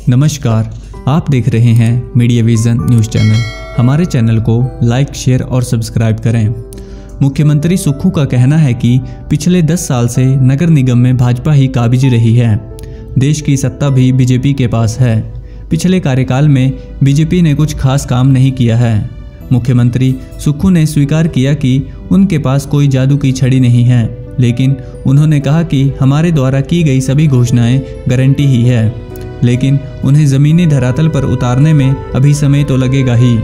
नमस्कार, आप देख रहे हैं मीडिया विजन न्यूज़ चैनल। हमारे चैनल को लाइक, शेयर और सब्सक्राइब करें। मुख्यमंत्री सुक्खू का कहना है कि पिछले 10 साल से नगर निगम में भाजपा ही काबिज रही है। देश की सत्ता भी बीजेपी के पास है। पिछले कार्यकाल में बीजेपी ने कुछ खास काम नहीं किया है। मुख्यमंत्री सुक्खू ने स्वीकार किया कि उनके पास कोई जादू की छड़ी नहीं है, लेकिन उन्होंने कहा कि हमारे द्वारा की गई सभी घोषणाएं गारंटी ही है, लेकिन उन्हें ज़मीनी धरातल पर उतारने में अभी समय तो लगेगा ही।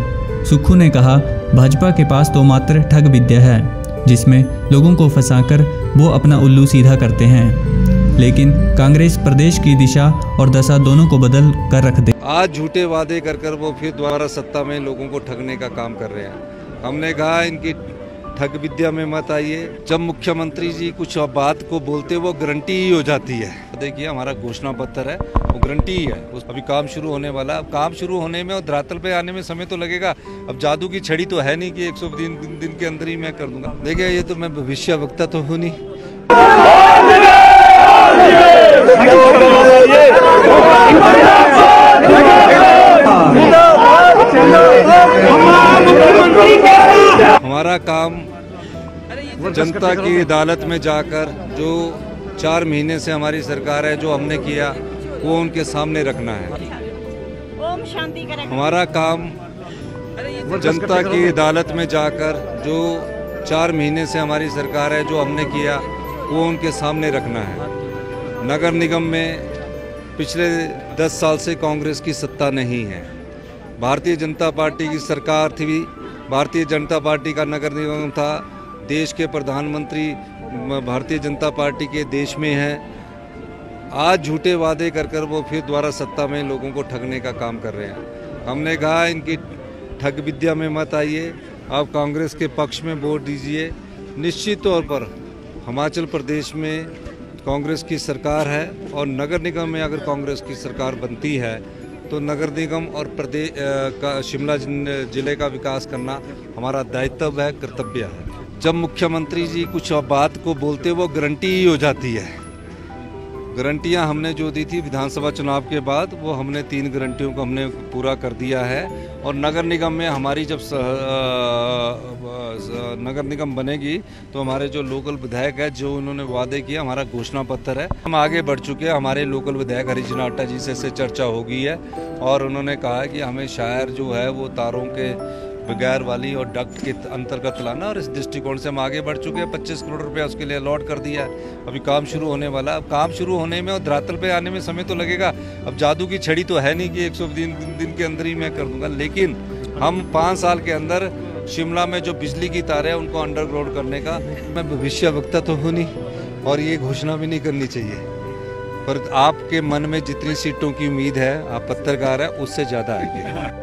सुक्खू ने कहा, भाजपा के पास तो मात्र ठग विद्या है, जिसमें लोगों को फंसाकर वो अपना उल्लू सीधा करते हैं, लेकिन कांग्रेस प्रदेश की दिशा और दशा दोनों को बदल कर रख दे। आज झूठे वादे कर वो फिर दोबारा सत्ता में लोगों को ठगने का काम कर रहे हैं। हमने कहा इनकी ठग विद्या में मत आइए। जब मुख्यमंत्री जी कुछ बात को बोलते वो गारंटी ही हो जाती है। देखिए, हमारा घोषणा पत्र है, वो गारंटी ही है। अभी काम शुरू होने वाला। अब काम शुरू होने में और धरातल पे आने में समय तो लगेगा। अब जादू की छड़ी तो है नहीं कि 100 दिन के अंदर ही मैं कर दूंगा। देखिए, ये तो मैं भविष्यवक्ता तो हूँ नहीं। हमारा काम जनता की अदालत में जाकर जो 4 महीने से हमारी सरकार है, जो हमने किया वो उनके सामने रखना है। ओम शांति करें। हमारा काम जनता की अदालत में जाकर जो 4 महीने से हमारी सरकार है, जो हमने किया वो उनके सामने रखना है। नगर निगम में पिछले 10 साल से कांग्रेस की सत्ता नहीं है। भारतीय जनता पार्टी की सरकार थी, भारतीय जनता पार्टी का नगर निगम था। देश के प्रधानमंत्री भारतीय जनता पार्टी के देश में हैं। आज झूठे वादे कर वो फिर दोबारा सत्ता में लोगों को ठगने का काम कर रहे हैं। हमने कहा इनकी ठग विद्या में मत आइए, आप कांग्रेस के पक्ष में वोट दीजिए। निश्चित तौर पर हिमाचल प्रदेश में कांग्रेस की सरकार है और नगर निगम में अगर कांग्रेस की सरकार बनती है तो नगर निगम और प्रदेश का शिमला जिले का विकास करना हमारा दायित्व है, कर्तव्य है। जब मुख्यमंत्री जी कुछ बात को बोलते वो गारंटी ही हो जाती है। गारंटियां हमने जो दी थी विधानसभा चुनाव के बाद, वो हमने 3 गारंटियों को हमने पूरा कर दिया है। और नगर निगम में हमारी जब नगर निगम बनेगी तो हमारे जो लोकल विधायक है, जो उन्होंने वादे किया, हमारा घोषणा पत्र है, हम आगे बढ़ चुके हैं। हमारे लोकल विधायक हरीश नाटा जी से चर्चा हो गई है और उन्होंने कहा कि हमें शायर जो है वो तारों के बगैर वाली और डक्ट के अंतर्गत लाना, और इस दृष्टिकोण से हम आगे बढ़ चुके हैं। 25 करोड़ रुपया उसके लिए अलॉट कर दिया है। अभी काम शुरू होने वाला। अब काम शुरू होने में और धरातल पे आने में समय तो लगेगा। अब जादू की छड़ी तो है नहीं कि 100 दिन के अंदर ही मैं कर दूंगा, लेकिन हम 5 साल के अंदर शिमला में जो बिजली की तारें हैं उनको अंडरग्राउंड करने का, मैं भविष्यवक्ता तो हूँ नहीं और ये घोषणा भी नहीं करनी चाहिए, पर आपके मन में जितनी सीटों की उम्मीद है, आप पत्रकार हैं, उससे ज़्यादा आएंगे।